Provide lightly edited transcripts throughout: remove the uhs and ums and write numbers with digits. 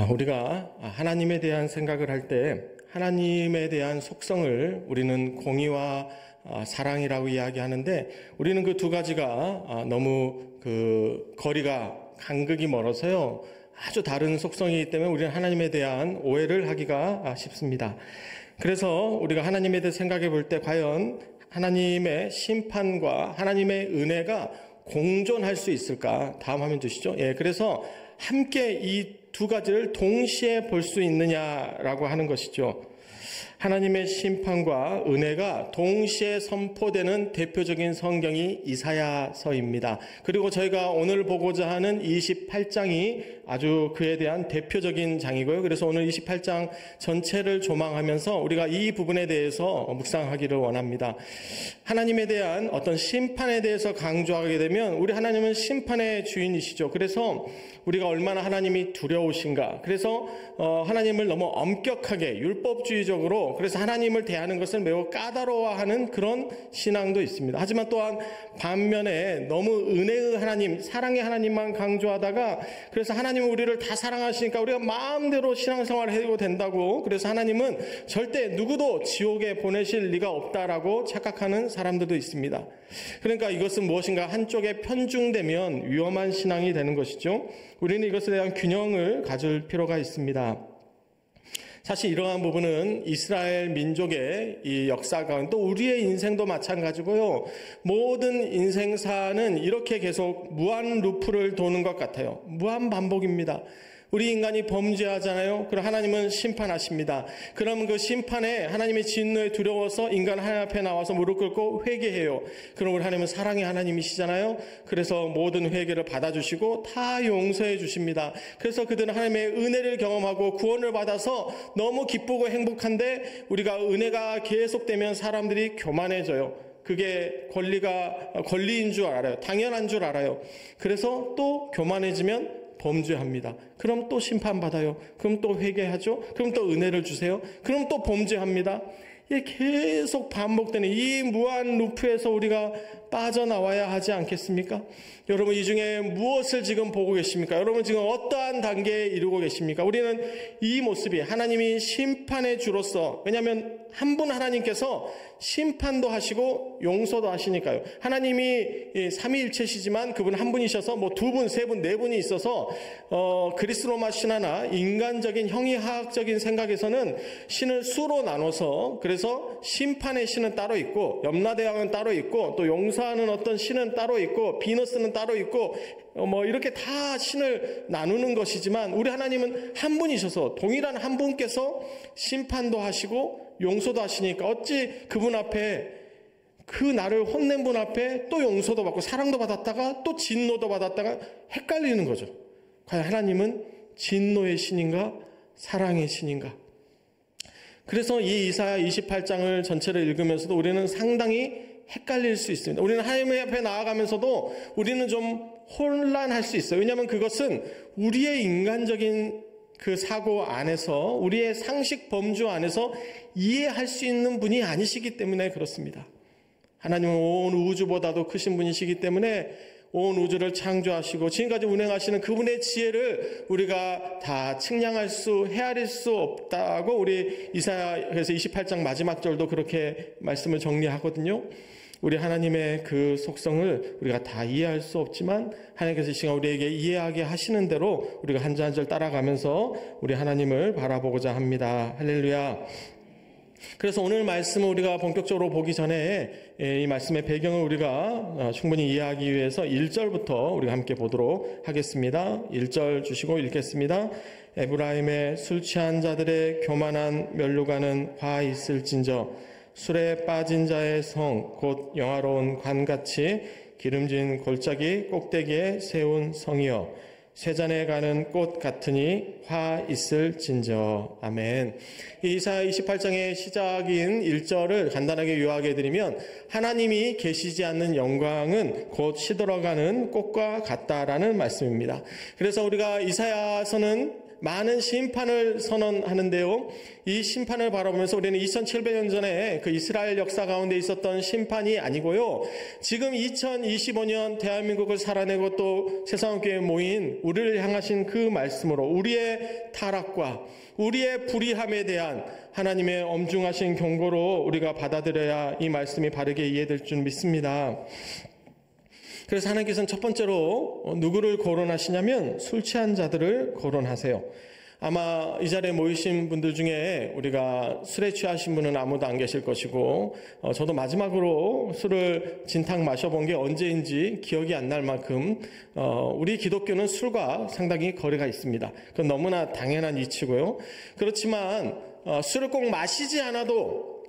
우리가 하나님에 대한 생각을 할 때 하나님에 대한 속성을 우리는 공의와 사랑이라고 이야기하는데, 우리는 그 두 가지가 너무 거리가 간극이 멀어서요, 아주 다른 속성이기 때문에 우리는 하나님에 대한 오해를 하기가 쉽습니다. 그래서 우리가 하나님에 대해 생각해 볼 때 과연 하나님의 심판과 하나님의 은혜가 공존할 수 있을까? 다음 화면 주시죠. 그래서 함께 이 두 가지를 동시에 볼 수 있느냐라고 하는 것이죠. 하나님의 심판과 은혜가 동시에 선포되는 대표적인 성경이 이사야서입니다. 그리고 저희가 오늘 보고자 하는 28장이 아주 그에 대한 대표적인 장이고요. 그래서 오늘 28장 전체를 조망하면서 우리가 이 부분에 대해서 묵상하기를 원합니다. 하나님에 대한 어떤 심판에 대해서 강조하게 되면 우리 하나님은 심판의 주인이시죠. 그래서 우리가 얼마나 하나님이 두려우신가. 그래서 하나님을 너무 엄격하게 율법주의적으로, 그래서 하나님을 대하는 것을 매우 까다로워하는 그런 신앙도 있습니다. 하지만 또한 반면에 너무 은혜의 하나님, 사랑의 하나님만 강조하다가, 그래서 하나님은 우리를 다 사랑하시니까 우리가 마음대로 신앙생활을 해도 된다고, 그래서 하나님은 절대 누구도 지옥에 보내실 리가 없다라고 착각하는 사람들도 있습니다. 그러니까 이것은 무엇인가 한쪽에 편중되면 위험한 신앙이 되는 것이죠. 우리는 이것에 대한 균형을 가질 필요가 있습니다. 사실 이러한 부분은 이스라엘 민족의 이 역사 가운데, 또 우리의 인생도 마찬가지고요. 모든 인생사는 이렇게 계속 무한 루프를 도는 것 같아요. 무한 반복입니다. 우리 인간이 범죄하잖아요. 그럼 하나님은 심판하십니다. 그러면 그 심판에 하나님의 진노에 두려워서 인간 하나님 앞에 나와서 무릎 꿇고 회개해요. 그럼 우리 하나님은 사랑의 하나님이시잖아요. 그래서 모든 회개를 받아주시고 다 용서해 주십니다. 그래서 그들은 하나님의 은혜를 경험하고 구원을 받아서 너무 기쁘고 행복한데, 우리가 은혜가 계속되면 사람들이 교만해져요. 그게 권리인 줄 알아요. 당연한 줄 알아요. 그래서 또 교만해지면 범죄합니다. 그럼 또 심판받아요. 그럼 또 회개하죠. 그럼 또 은혜를 주세요. 그럼 또 범죄합니다. 이게 계속 반복되는 이 무한 루프에서 우리가 빠져나와야 하지 않겠습니까? 여러분, 이 중에 무엇을 지금 보고 계십니까? 여러분 지금 어떠한 단계에 이르고 계십니까? 우리는 이 모습이 하나님이 심판의 주로서, 왜냐하면 한 분 하나님께서 심판도 하시고 용서도 하시니까요. 하나님이 삼위일체시지만 그분 한 분이셔서 뭐 두 분, 세 분, 네 분이 있어서 그리스 로마 신화나 인간적인 형이하학적인 생각에서는 신을 수로 나눠서, 그래서 심판의 신은 따로 있고 염라대왕은 따로 있고 또 용서하는 어떤 신은 따로 있고 비너스는 따로 있고 이렇게 다 신을 나누는 것이지만, 우리 하나님은 한 분이셔서 동일한 한 분께서 심판도 하시고 용서도 하시니까 어찌 그분 앞에, 그 나를 혼낸 분 앞에 또 용서도 받고 사랑도 받았다가 또 진노도 받았다가 헷갈리는 거죠. 과연 하나님은 진노의 신인가 사랑의 신인가? 그래서 이 이사야 28장을 전체를 읽으면서도 우리는 상당히 헷갈릴 수 있습니다. 우리는 하나님 앞에 나아가면서도 우리는 좀 혼란할 수 있어요. 왜냐하면 그것은 우리의 인간적인 그 사고 안에서, 우리의 상식 범주 안에서 이해할 수 있는 분이 아니시기 때문에 그렇습니다. 하나님은 온 우주보다도 크신 분이시기 때문에 온 우주를 창조하시고 지금까지 운행하시는 그분의 지혜를 우리가 다 측량할 수, 헤아릴 수 없다고 우리 이사야에서 28장 마지막 절도 그렇게 말씀을 정리하거든요. 우리 하나님의 그 속성을 우리가 다 이해할 수 없지만 하나님께서 이 시간 우리에게 이해하게 하시는 대로 우리가 한 절 한 절 따라가면서 우리 하나님을 바라보고자 합니다. 할렐루야. 그래서 오늘 말씀을 우리가 본격적으로 보기 전에 이 말씀의 배경을 우리가 충분히 이해하기 위해서 1절부터 우리가 함께 보도록 하겠습니다. 1절 주시고 읽겠습니다. 에브라임의 술 취한 자들의 교만한 면류관은 화 있을진저 술에 빠진 자의 성 곧 영화로운 관같이 기름진 골짜기 꼭대기에 세운 성이여 쇠잔에 가는 꽃 같으니 화 있을진저. 아멘. 이사야 28장의 시작인 1절을 간단하게 요약해 드리면, 하나님이 계시지 않는 영광은 곧 시들어가는 꽃과 같다라는 말씀입니다. 그래서 우리가 이사야서는 많은 심판을 선언하는데요. 이 심판을 바라보면서 우리는 2700년 전에 그 이스라엘 역사 가운데 있었던 심판이 아니고요. 지금 2025년 대한민국을 살아내고 또 세상교회에 모인 우리를 향하신 그 말씀으로 우리의 타락과 우리의 불의함에 대한 하나님의 엄중하신 경고로 우리가 받아들여야 이 말씀이 바르게 이해될 줄 믿습니다. 그래서 하나님께서는 첫 번째로 누구를 거론하시냐면 술 취한 자들을 거론하세요. 아마 이 자리에 모이신 분들 중에 우리가 술에 취하신 분은 아무도 안 계실 것이고 저도 마지막으로 술을 진탕 마셔본 게 언제인지 기억이 안 날 만큼 우리 기독교는 술과 상당히 거리가 있습니다. 그건 너무나 당연한 이치고요. 그렇지만 술을 꼭 마시지 않아도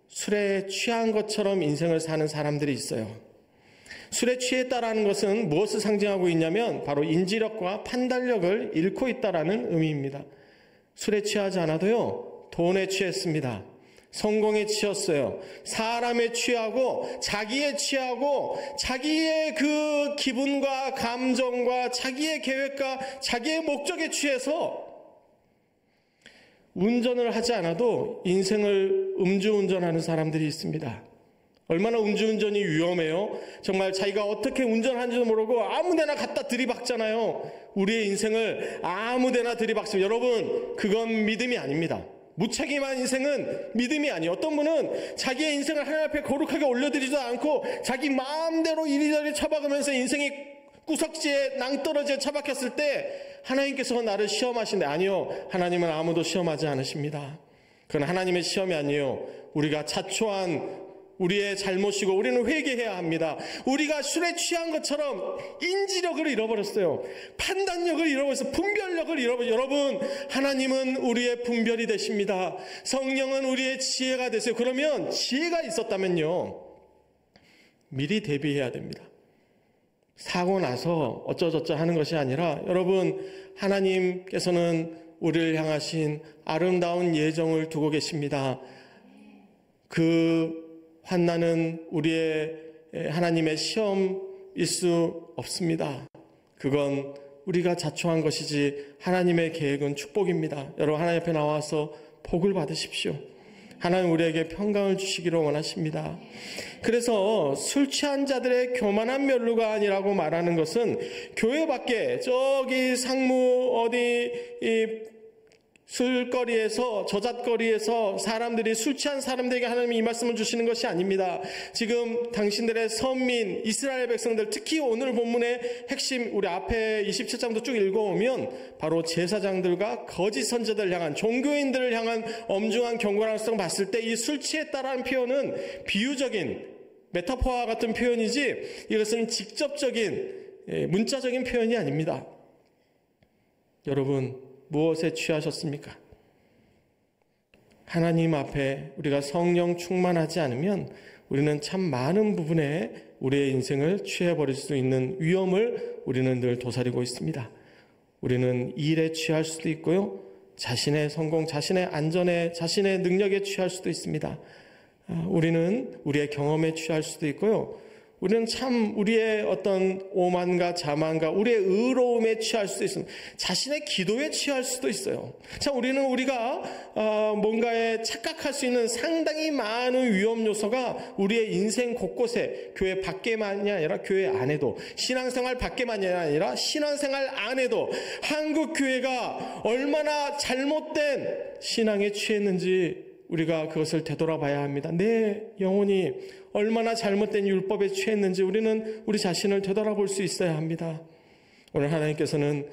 술에 취한 것처럼 인생을 사는 사람들이 있어요. 술에 취했다라는 것은 무엇을 상징하고 있냐면 바로 인지력과 판단력을 잃고 있다라는 의미입니다. 술에 취하지 않아도요, 돈에 취했습니다. 성공에 취했어요. 사람에 취하고 자기에 취하고 자기의 그 기분과 감정과 자기의 계획과 자기의 목적에 취해서 운전을 하지 않아도 인생을 음주운전하는 사람들이 있습니다. 얼마나 음주운전이 위험해요. 정말 자기가 어떻게 운전하는지도 모르고 아무데나 갖다 들이박잖아요. 우리의 인생을 아무데나 들이박습니다. 여러분, 그건 믿음이 아닙니다. 무책임한 인생은 믿음이 아니에요. 어떤 분은 자기의 인생을 하나님 앞에 거룩하게 올려드리지도 않고 자기 마음대로 이리저리 처박으면서 인생이 구석지에 낭떠러지에 처박혔을 때 하나님께서 나를 시험하신대. 아니요, 하나님은 아무도 시험하지 않으십니다. 그건 하나님의 시험이 아니에요. 우리가 자초한 우리의 잘못이고 우리는 회개해야 합니다. 우리가 술에 취한 것처럼 인지력을 잃어버렸어요. 판단력을 잃어버렸어요. 분별력을 잃어버렸어요. 여러분, 하나님은 우리의 분별이 되십니다. 성령은 우리의 지혜가 되세요. 그러면 지혜가 있었다면요, 미리 대비해야 됩니다. 사고 나서 어쩌저쩌 하는 것이 아니라 여러분, 하나님께서는 우리를 향하신 아름다운 예정을 두고 계십니다. 그 환난은 우리의 하나님의 시험일 수 없습니다. 그건 우리가 자초한 것이지 하나님의 계획은 축복입니다. 여러분, 하나님 앞에 나와서 복을 받으십시오. 하나님 우리에게 평강을 주시기를 원하십니다. 그래서 술 취한 자들의 교만한 멸류가 아니라고 말하는 것은 교회 밖에 저기 상무 어디 술거리에서 저잣거리에서 사람들이 술 취한 사람들에게 하나님이 이 말씀을 주시는 것이 아닙니다. 지금 당신들의 선민 이스라엘 백성들, 특히 오늘 본문의 핵심 우리 앞에 27장도 쭉 읽어오면 바로 제사장들과 거짓 선지자들을 향한, 종교인들을 향한 엄중한 경고라는 것을 봤을 때 이 술 취했다라는 표현은 비유적인 메타포와 같은 표현이지 이것은 직접적인 문자적인 표현이 아닙니다. 여러분, 무엇에 취하셨습니까? 하나님 앞에 우리가 성령 충만하지 않으면 우리는 참 많은 부분에 우리의 인생을 취해버릴 수 있는 위험을 우리는 늘 도사리고 있습니다. 우리는 일에 취할 수도 있고요, 자신의 성공, 자신의 안전에, 자신의 능력에 취할 수도 있습니다. 우리는 우리의 경험에 취할 수도 있고요, 우리는 참 우리의 어떤 오만과 자만과 우리의 의로움에 취할 수도 있습니다. 자신의 기도에 취할 수도 있어요. 참 우리가 뭔가에 착각할 수 있는 상당히 많은 위험 요소가 우리의 인생 곳곳에, 교회 밖에만이 아니라 교회 안에도, 신앙생활 밖에만이 아니라 신앙생활 안에도 한국 교회가 얼마나 잘못된 신앙에 취했는지 우리가 그것을 되돌아봐야 합니다. 내 영혼이 얼마나 잘못된 율법에 취했는지 우리는 우리 자신을 되돌아볼 수 있어야 합니다. 오늘 하나님께서는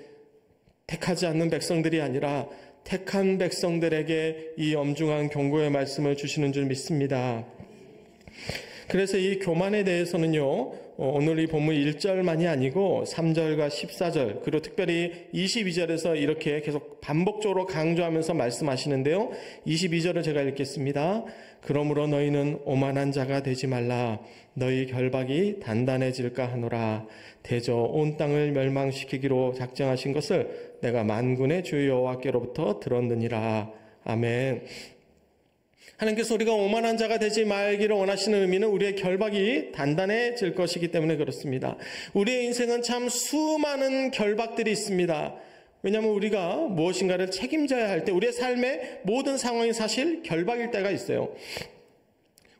택하지 않는 백성들이 아니라 택한 백성들에게 이 엄중한 경고의 말씀을 주시는 줄 믿습니다. 그래서 이 교만에 대해서는요, 오늘 이 본문 1절만이 아니고 3절과 14절, 그리고 특별히 22절에서 이렇게 계속 반복적으로 강조하면서 말씀하시는데요. 22절을 제가 읽겠습니다. 그러므로 너희는 오만한 자가 되지 말라. 너희 결박이 단단해질까 하노라. 대저 온 땅을 멸망시키기로 작정하신 것을 내가 만군의 주 여호와께로부터 들었느니라. 아멘. 하나님께서 우리가 오만한 자가 되지 말기를 원하시는 의미는 우리의 결박이 단단해질 것이기 때문에 그렇습니다. 우리의 인생은 참 수많은 결박들이 있습니다. 왜냐하면 우리가 무엇인가를 책임져야 할 때 우리의 삶의 모든 상황이 사실 결박일 때가 있어요.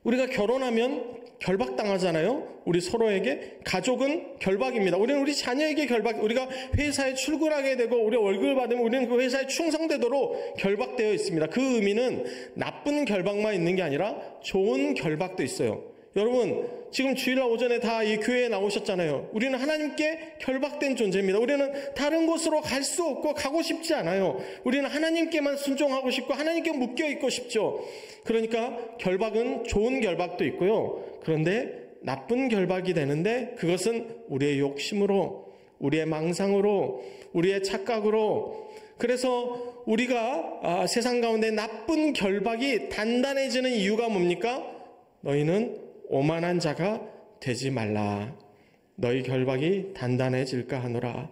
우리가 결혼하면 결박당하잖아요. 우리 서로에게. 가족은 결박입니다. 우리는 우리 자녀에게 결박, 우리가 회사에 출근하게 되고 우리 월급을 받으면 우리는 그 회사에 충성되도록 결박되어 있습니다. 그 의미는 나쁜 결박만 있는 게 아니라 좋은 결박도 있어요. 여러분, 지금 주일날 오전에 다 이 교회에 나오셨잖아요. 우리는 하나님께 결박된 존재입니다. 우리는 다른 곳으로 갈 수 없고 가고 싶지 않아요. 우리는 하나님께만 순종하고 싶고 하나님께 묶여 있고 싶죠. 그러니까 결박은 좋은 결박도 있고요. 그런데 나쁜 결박이 되는데 그것은 우리의 욕심으로, 우리의 망상으로, 우리의 착각으로, 그래서 우리가 세상 가운데 나쁜 결박이 단단해지는 이유가 뭡니까? 너희는 오만한 자가 되지 말라. 너희 결박이 단단해질까 하노라.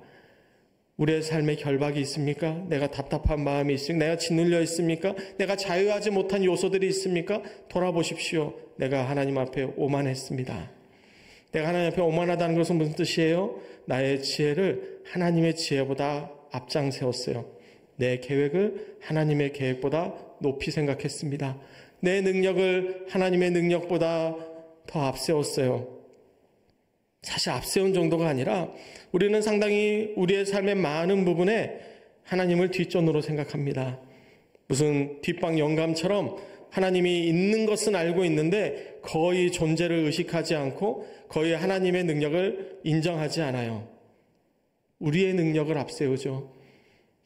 우리의 삶에 결박이 있습니까? 내가 답답한 마음이 있습니까? 내가 짓눌려 있습니까? 내가 자유하지 못한 요소들이 있습니까? 돌아보십시오. 내가 하나님 앞에 오만했습니다. 내가 하나님 앞에 오만하다는 것은 무슨 뜻이에요? 나의 지혜를 하나님의 지혜보다 앞장 세웠어요. 내 계획을 하나님의 계획보다 높이 생각했습니다. 내 능력을 하나님의 능력보다 더 앞세웠어요. 사실 앞세운 정도가 아니라 우리는 상당히 우리의 삶의 많은 부분에 하나님을 뒷전으로 생각합니다. 무슨 뒷방 영감처럼 하나님이 있는 것은 알고 있는데 거의 존재를 의식하지 않고 거의 하나님의 능력을 인정하지 않아요. 우리의 능력을 앞세우죠.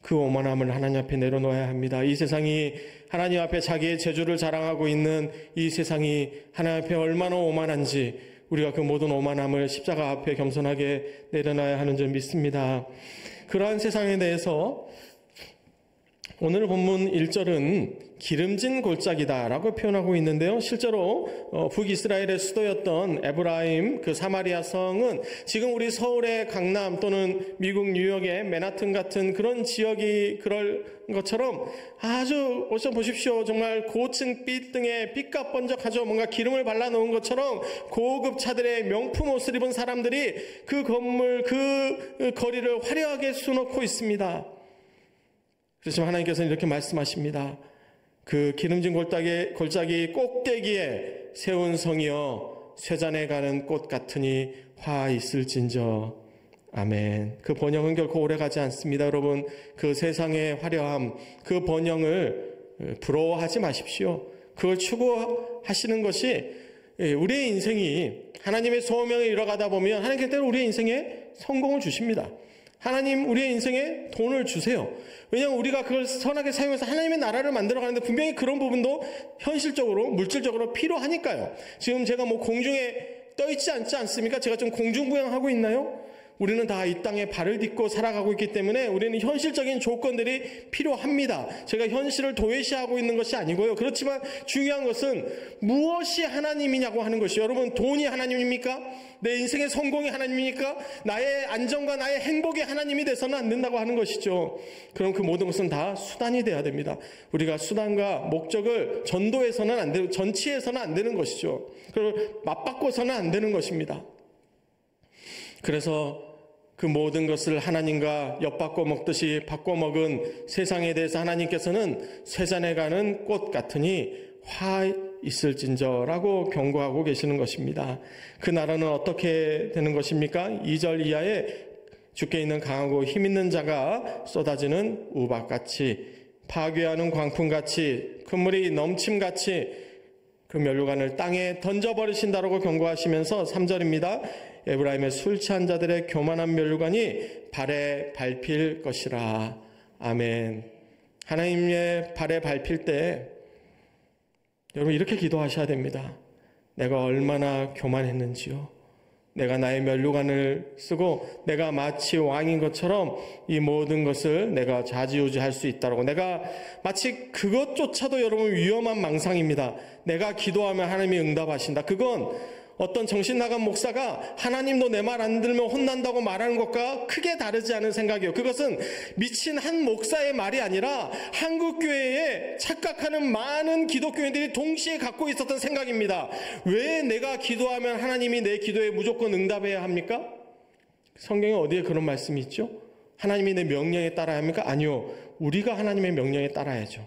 그 오만함을 하나님 앞에 내려놓아야 합니다. 이 세상이 하나님 앞에 자기의 재주를 자랑하고 있는 이 세상이 하나님 앞에 얼마나 오만한지 우리가 그 모든 오만함을 십자가 앞에 겸손하게 내려놔야 하는 줄 믿습니다. 그러한 세상에 대해서 오늘 본문 1절은 기름진 골짜기다라고 표현하고 있는데요. 실제로 북이스라엘의 수도였던 에브라임 그 사마리아 성은 지금 우리 서울의 강남 또는 미국 뉴욕의 맨하튼 같은 그런 지역이 그럴 것처럼 아주 어서 보십시오. 정말 고층 빛 등에 빛과 번쩍하죠. 뭔가 기름을 발라놓은 것처럼 고급 차들의 명품 옷을 입은 사람들이 그 건물 그 거리를 화려하게 수놓고 있습니다. 그렇지만 하나님께서는 이렇게 말씀하십니다. 그 기름진 골짜기 꼭대기에 세운 성이여 쇠잔에 가는 꽃 같으니 화 있을진저. 아멘. 그 번영은 결코 오래가지 않습니다. 여러분, 그 세상의 화려함, 그 번영을 부러워하지 마십시오. 그걸 추구하시는 것이 우리의 인생이 하나님의 소명에 이뤄가다 보면 하나님께서 우리의 인생에 성공을 주십니다. 하나님 우리의 인생에 돈을 주세요. 왜냐하면 우리가 그걸 선하게 사용해서 하나님의 나라를 만들어가는데 분명히 그런 부분도 현실적으로 물질적으로 필요하니까요. 지금 제가 뭐 공중에 떠 있지 않지 않습니까? 제가 좀 공중부양하고 있나요? 우리는 다 이 땅에 발을 딛고 살아가고 있기 때문에 우리는 현실적인 조건들이 필요합니다. 제가 현실을 도외시하고 있는 것이 아니고요. 그렇지만 중요한 것은 무엇이 하나님이냐고 하는 것이, 여러분, 돈이 하나님입니까? 내 인생의 성공이 하나님입니까? 나의 안정과 나의 행복이 하나님이 돼서는 안 된다고 하는 것이죠. 그럼 그 모든 것은 다 수단이 돼야 됩니다. 우리가 수단과 목적을 전도해서는 안 되고 전치해서는 안 되는 것이죠. 그리고 맞바꿔서는 안 되는 것입니다. 그래서 그 모든 것을 하나님과 엿바꿔 먹듯이 바꿔 먹은 세상에 대해서 하나님께서는 쇠잔에 가는 꽃 같으니 화 있을진저라고 경고하고 계시는 것입니다. 그 나라는 어떻게 되는 것입니까? 2절 이하에 주께 있는 강하고 힘 있는 자가 쏟아지는 우박같이, 파괴하는 광풍같이, 큰물이 넘침같이 그 면류관을 땅에 던져버리신다라고 경고하시면서 3절입니다. 에브라임의 술 취한 자들의 교만한 면류관이 발에 밟힐 것이라. 아멘. 하나님의 발에 밟힐 때 여러분 이렇게 기도하셔야 됩니다. 내가 얼마나 교만했는지요. 내가 나의 면류관을 쓰고 내가 마치 왕인 것처럼 이 모든 것을 내가 좌지우지할 수 있다고. 내가 마치 그것조차도 여러분 위험한 망상입니다. 내가 기도하면 하나님이 응답하신다. 그건 어떤 정신 나간 목사가 하나님도 내 말 안 들으면 혼난다고 말하는 것과 크게 다르지 않은 생각이에요. 그것은 미친 한 목사의 말이 아니라 한국교회에 착각하는 많은 기독교인들이 동시에 갖고 있었던 생각입니다. 왜 내가 기도하면 하나님이 내 기도에 무조건 응답해야 합니까? 성경에 어디에 그런 말씀이 있죠? 하나님이 내 명령에 따라야 합니까? 아니요. 우리가 하나님의 명령에 따라야죠.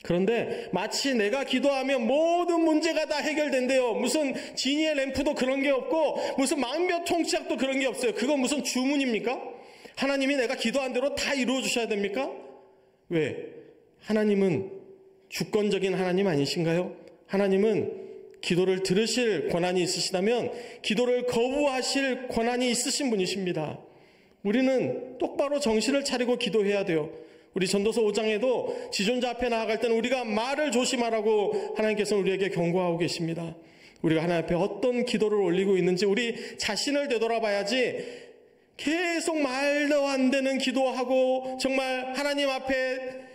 그런데 마치 내가 기도하면 모든 문제가 다 해결된대요. 무슨 지니의 램프도 그런 게 없고 무슨 망병 통치약도 그런 게 없어요. 그건 무슨 주문입니까? 하나님이 내가 기도한 대로 다 이루어 주셔야 됩니까? 왜? 하나님은 주권적인 하나님 아니신가요? 하나님은 기도를 들으실 권한이 있으시다면 기도를 거부하실 권한이 있으신 분이십니다. 우리는 똑바로 정신을 차리고 기도해야 돼요. 우리 전도서 5장에도 지존자 앞에 나아갈 때는 우리가 말을 조심하라고 하나님께서는 우리에게 경고하고 계십니다. 우리가 하나님 앞에 어떤 기도를 올리고 있는지 우리 자신을 되돌아봐야지 계속 말도 안 되는 기도하고 정말 하나님 앞에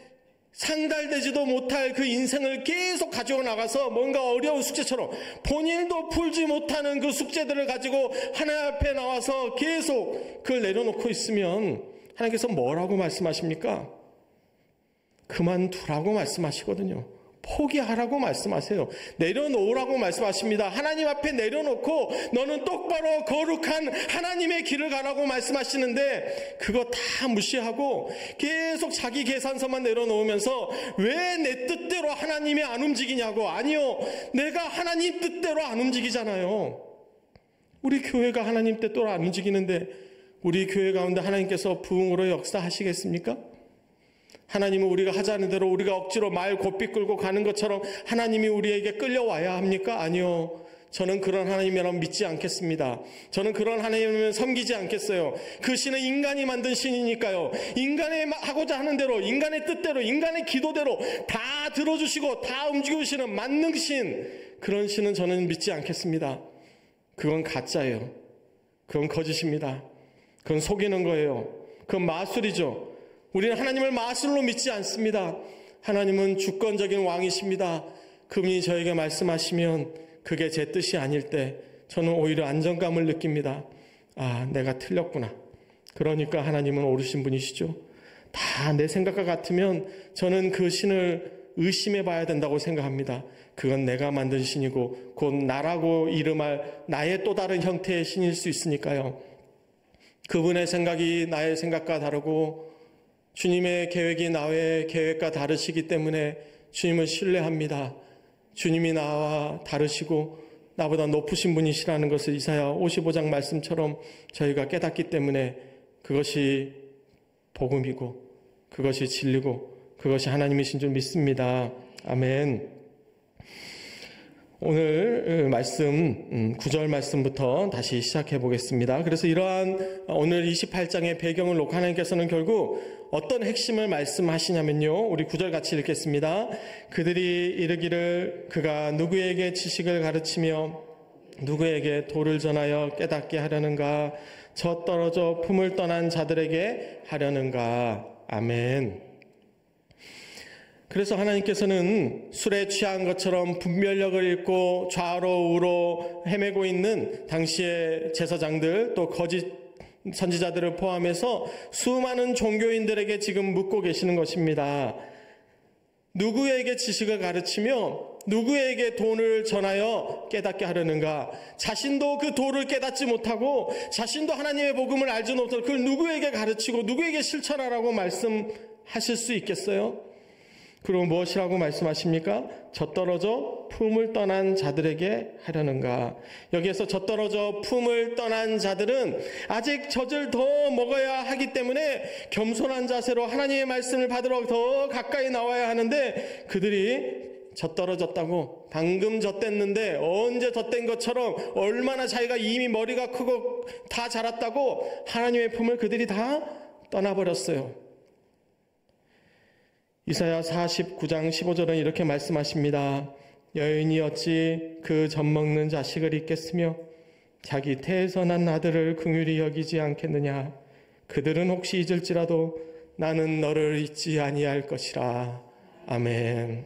상달되지도 못할 그 인생을 계속 가지고 나가서 뭔가 어려운 숙제처럼 본인도 풀지 못하는 그 숙제들을 가지고 하나님 앞에 나와서 계속 그걸 내려놓고 있으면 하나님께서 뭐라고 말씀하십니까? 그만두라고 말씀하시거든요. 포기하라고 말씀하세요. 내려놓으라고 말씀하십니다. 하나님 앞에 내려놓고 너는 똑바로 거룩한 하나님의 길을 가라고 말씀하시는데 그거 다 무시하고 계속 자기 계산서만 내려놓으면서 왜 내 뜻대로 하나님이 안 움직이냐고. 아니요, 내가 하나님 뜻대로 안 움직이잖아요. 우리 교회가 하나님 뜻대로 안 움직이는데 우리 교회 가운데 하나님께서 부흥으로 역사하시겠습니까? 하나님은 우리가 하자는 대로 우리가 억지로 말 고삐 끌고 가는 것처럼 하나님이 우리에게 끌려와야 합니까? 아니요. 저는 그런 하나님이라면 믿지 않겠습니다. 저는 그런 하나님을 섬기지 않겠어요. 그 신은 인간이 만든 신이니까요. 인간의 하고자 하는 대로, 인간의 뜻대로, 인간의 기도대로 다 들어주시고 다 움직이시는 만능신, 그런 신은 저는 믿지 않겠습니다. 그건 가짜예요. 그건 거짓입니다. 그건 속이는 거예요. 그건 마술이죠. 우리는 하나님을 마술로 믿지 않습니다. 하나님은 주권적인 왕이십니다. 그분이 저에게 말씀하시면 그게 제 뜻이 아닐 때 저는 오히려 안정감을 느낍니다. 아, 내가 틀렸구나. 그러니까 하나님은 옳으신 분이시죠. 다 내 생각과 같으면 저는 그 신을 의심해 봐야 된다고 생각합니다. 그건 내가 만든 신이고 곧 나라고 이름할 나의 또 다른 형태의 신일 수 있으니까요. 그분의 생각이 나의 생각과 다르고 주님의 계획이 나의 계획과 다르시기 때문에 주님을 신뢰합니다. 주님이 나와 다르시고 나보다 높으신 분이시라는 것을 이사야 55장 말씀처럼 저희가 깨닫기 때문에 그것이 복음이고 그것이 진리고 그것이 하나님이신 줄 믿습니다. 아멘. 오늘 말씀 9절 말씀부터 다시 시작해 보겠습니다. 그래서 이러한 오늘 28장의 배경을 놓고 하나님께서는 결국 어떤 핵심을 말씀하시냐면요. 우리 9절 같이 읽겠습니다. 그들이 이르기를 그가 누구에게 지식을 가르치며 누구에게 도를 전하여 깨닫게 하려는가, 저 떨어져 품을 떠난 자들에게 하려는가. 아멘. 그래서 하나님께서는 술에 취한 것처럼 분별력을 잃고 좌로 우로 헤매고 있는 당시의 제사장들 또 거짓 선지자들을 포함해서 수많은 종교인들에게 지금 묻고 계시는 것입니다. 누구에게 지식을 가르치며 누구에게 돈을 전하여 깨닫게 하려는가? 자신도 그 도를 깨닫지 못하고 자신도 하나님의 복음을 알지 못하고 그걸 누구에게 가르치고 누구에게 실천하라고 말씀하실 수 있겠어요? 그리고 무엇이라고 말씀하십니까? 젖떨어져 품을 떠난 자들에게 하려는가. 여기에서 젖떨어져 품을 떠난 자들은 아직 젖을 더 먹어야 하기 때문에 겸손한 자세로 하나님의 말씀을 받으러 더 가까이 나와야 하는데 그들이 젖떨어졌다고 방금 젖댔는데 언제 젖댄 것처럼 얼마나 자기가 이미 머리가 크고 다 자랐다고 하나님의 품을 그들이 다 떠나버렸어요. 이사야 49장 15절은 이렇게 말씀하십니다. 여인이 어찌 그 젖먹는 자식을 잊겠으며 자기 태에서 난 아들을 긍휼히 여기지 않겠느냐. 그들은 혹시 잊을지라도 나는 너를 잊지 아니할 것이라. 아멘.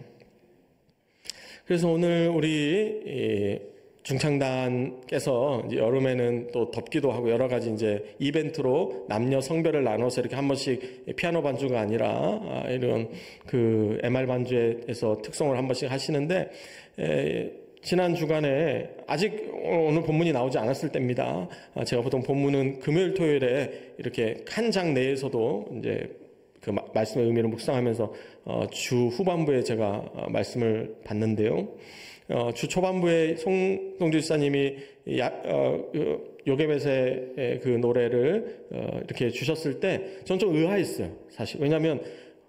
그래서 오늘 우리 중창단께서 이제 여름에는 또 덥기도 하고 여러 가지 이제 이벤트로 남녀 성별을 나눠서 이렇게 한 번씩 피아노 반주가 아니라 이런 그 MR 반주에서 특송을 한 번씩 하시는데 지난 주간에 아직 오늘 본문이 나오지 않았을 때입니다. 제가 보통 본문은 금요일 토요일에 이렇게 한 장 내에서도 이제 그 말씀의 의미를 묵상하면서 주 후반부에 제가 말씀을 받는데요. 주 초반부에 송동주 집사님이 요괴벳의 그 노래를 이렇게 주셨을 때 전 좀 의아했어요, 사실. 왜냐하면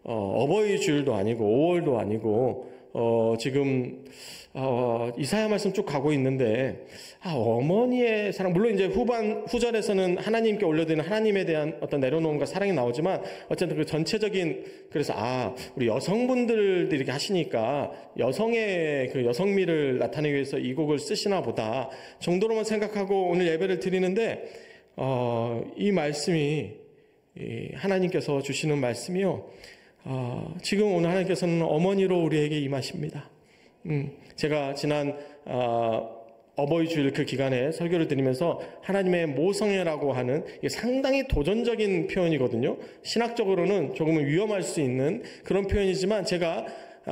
어버이 주일도 아니고 5월도 아니고 지금 이사야 말씀 쭉 가고 있는데 어머니의 사랑, 물론 이제 후절에서는 하나님께 올려드리는 하나님에 대한 어떤 내려놓음과 사랑이 나오지만 어쨌든 그 전체적인, 그래서 우리 여성분들도 이렇게 하시니까 여성의 그 여성미를 나타내기 위해서 이 곡을 쓰시나 보다 정도로만 생각하고 오늘 예배를 드리는데 이 말씀이 하나님께서 주시는 말씀이요, 지금 오늘 하나님께서는 어머니로 우리에게 임하십니다. 제가 지난 어버이 주일 그 기간에 설교를 드리면서 하나님의 모성애라고 하는, 이게 상당히 도전적인 표현이거든요. 신학적으로는 조금은 위험할 수 있는 그런 표현이지만, 제가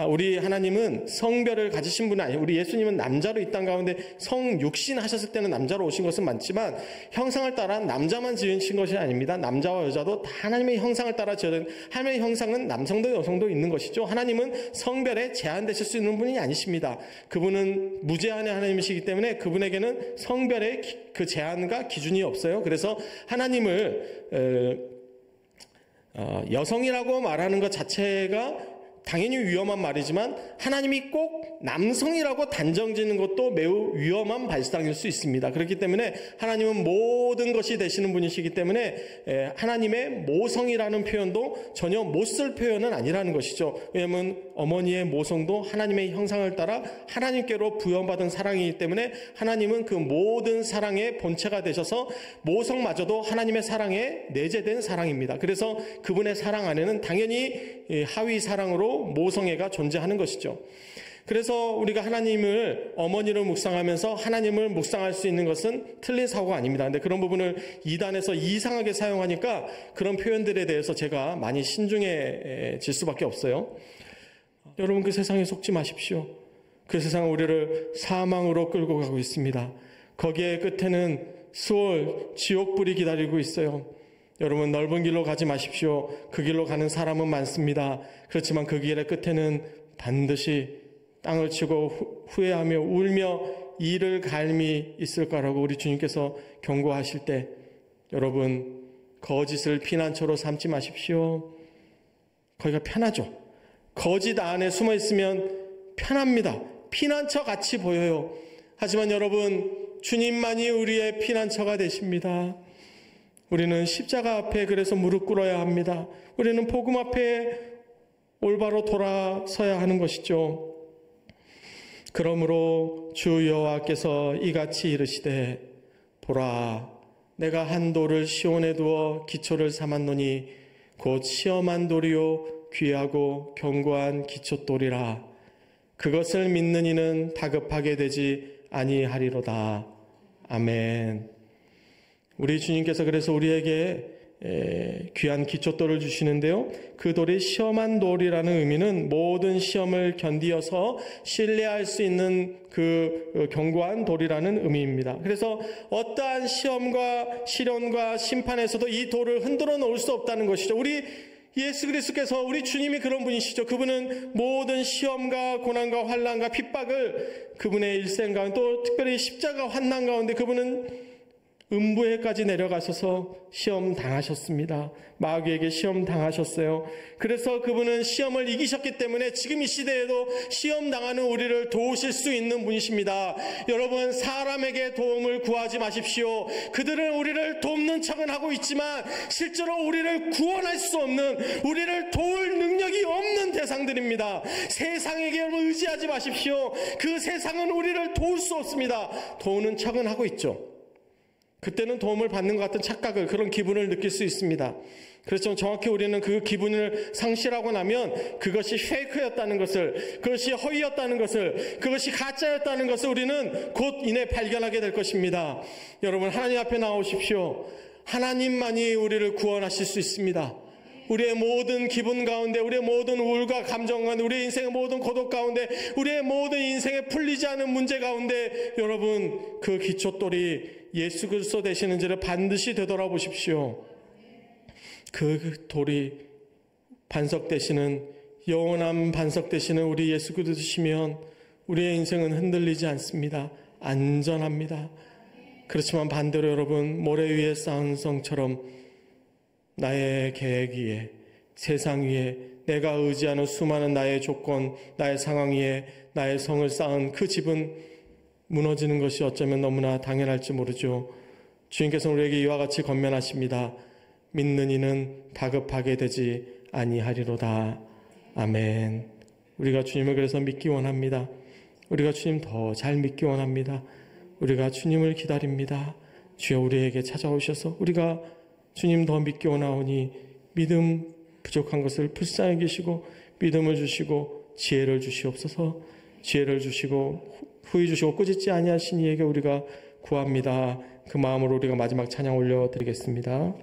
우리 하나님은 성별을 가지신 분은 아니에요. 우리 예수님은 남자로 이 땅 가운데 성육신 하셨을 때는 남자로 오신 것은 많지만 형상을 따라 남자만 지으신 것이 아닙니다. 남자와 여자도 다 하나님의 형상을 따라 지은, 하나님의 형상은 남성도 여성도 있는 것이죠. 하나님은 성별에 제한되실 수 있는 분이 아니십니다. 그분은 무제한의 하나님이시기 때문에 그분에게는 성별의 그 제한과 기준이 없어요. 그래서 하나님을 여성이라고 말하는 것 자체가 당연히 위험한 말이지만, 하나님이 꼭 남성이라고 단정짓는 것도 매우 위험한 발상일 수 있습니다. 그렇기 때문에 하나님은 모든 것이 되시는 분이시기 때문에 하나님의 모성이라는 표현도 전혀 못 쓸 표현은 아니라는 것이죠. 왜냐하면 어머니의 모성도 하나님의 형상을 따라 하나님께로 부여받은 사랑이기 때문에 하나님은 그 모든 사랑의 본체가 되셔서 모성마저도 하나님의 사랑에 내재된 사랑입니다. 그래서 그분의 사랑 안에는 당연히 하위 사랑으로 모성애가 존재하는 것이죠. 그래서 우리가 하나님을 어머니로 묵상하면서 하나님을 묵상할 수 있는 것은 틀린 사고가 아닙니다. 근데 그런 부분을 이단에서 이상하게 사용하니까 그런 표현들에 대해서 제가 많이 신중해질 수밖에 없어요. 여러분, 그 세상에 속지 마십시오. 그 세상은 우리를 사망으로 끌고 가고 있습니다. 거기에 끝에는 수월, 지옥불이 기다리고 있어요. 여러분, 넓은 길로 가지 마십시오. 그 길로 가는 사람은 많습니다. 그렇지만 그 길의 끝에는 반드시 땅을 치고 후회하며 울며 이를 갈미 있을 거라고 우리 주님께서 경고하실 때, 여러분, 거짓을 피난처로 삼지 마십시오. 거기가 편하죠. 거짓 안에 숨어 있으면 편합니다. 피난처 같이 보여요. 하지만 여러분, 주님만이 우리의 피난처가 되십니다. 우리는 십자가 앞에 그래서 무릎 꿇어야 합니다. 우리는 복음 앞에 올바로 돌아서야 하는 것이죠. 그러므로 주 여호와께서 이같이 이르시되, 보라, 내가 한 돌을 시온에 두어 기초를 삼았노니 곧 시험한 돌이요 귀하고 견고한 기초돌이라. 그것을 믿는 이는 다급하게 되지 아니하리로다. 아멘. 우리 주님께서 그래서 우리에게 귀한 기초돌을 주시는데요, 그 돌이 시험한 돌이라는 의미는 모든 시험을 견디어서 신뢰할 수 있는 그 견고한 돌이라는 의미입니다. 그래서 어떠한 시험과 시련과 심판에서도 이 돌을 흔들어 놓을 수 없다는 것이죠. 우리 예수 그리스도께서, 우리 주님이 그런 분이시죠. 그분은 모든 시험과 고난과 환난과 핍박을 그분의 일생 가운데, 또 특별히 십자가 환난 가운데 그분은 음부에까지 내려가셔서 시험 당하셨습니다. 마귀에게 시험 당하셨어요. 그래서 그분은 시험을 이기셨기 때문에 지금 이 시대에도 시험 당하는 우리를 도우실 수 있는 분이십니다. 여러분, 사람에게 도움을 구하지 마십시오. 그들은 우리를 돕는 척은 하고 있지만 실제로 우리를 구원할 수 없는, 우리를 도울 능력이 없는 대상들입니다. 세상에게 의지하지 마십시오. 그 세상은 우리를 도울 수 없습니다. 도우는 척은 하고 있죠. 그때는 도움을 받는 것 같은 착각을, 그런 기분을 느낄 수 있습니다. 그렇지만 정확히 우리는 그 기분을 상실하고 나면 그것이 페이크였다는 것을, 그것이 허위였다는 것을, 그것이 가짜였다는 것을 우리는 곧 이내 발견하게 될 것입니다. 여러분, 하나님 앞에 나오십시오. 하나님만이 우리를 구원하실 수 있습니다. 우리의 모든 기분 가운데, 우리의 모든 우울과 감정 가운데, 우리의 인생의 모든 고독 가운데, 우리의 모든 인생에 풀리지 않은 문제 가운데 여러분 그 기초돌이 예수 그리스도 되시는지를 반드시 되돌아보십시오. 그 돌이 반석 되시는, 영원한 반석 되시는 우리 예수 그리스도시면 우리의 인생은 흔들리지 않습니다. 안전합니다. 그렇지만 반대로 여러분, 모래 위에 쌓은 성처럼 나의 계획 위에, 세상 위에, 내가 의지하는 수많은 나의 조건, 나의 상황 위에 나의 성을 쌓은 그 집은 무너지는 것이 어쩌면 너무나 당연할지 모르죠. 주님께서는 우리에게 이와 같이 권면하십니다. 믿는 이는 다급하게 되지 아니하리로다. 아멘. 우리가 주님을 그래서 믿기 원합니다. 우리가 주님 더 잘 믿기 원합니다. 우리가 주님을 기다립니다. 주여 우리에게 찾아오셔서 우리가 주님 더 믿기 원하오니 믿음 부족한 것을 불쌍히 여기시고 믿음을 주시고 지혜를 주시옵소서. 지혜를 주시고 후히 주시고 꾸짖지 아니하신 이에게 우리가 구합니다. 그 마음으로 우리가 마지막 찬양 올려드리겠습니다.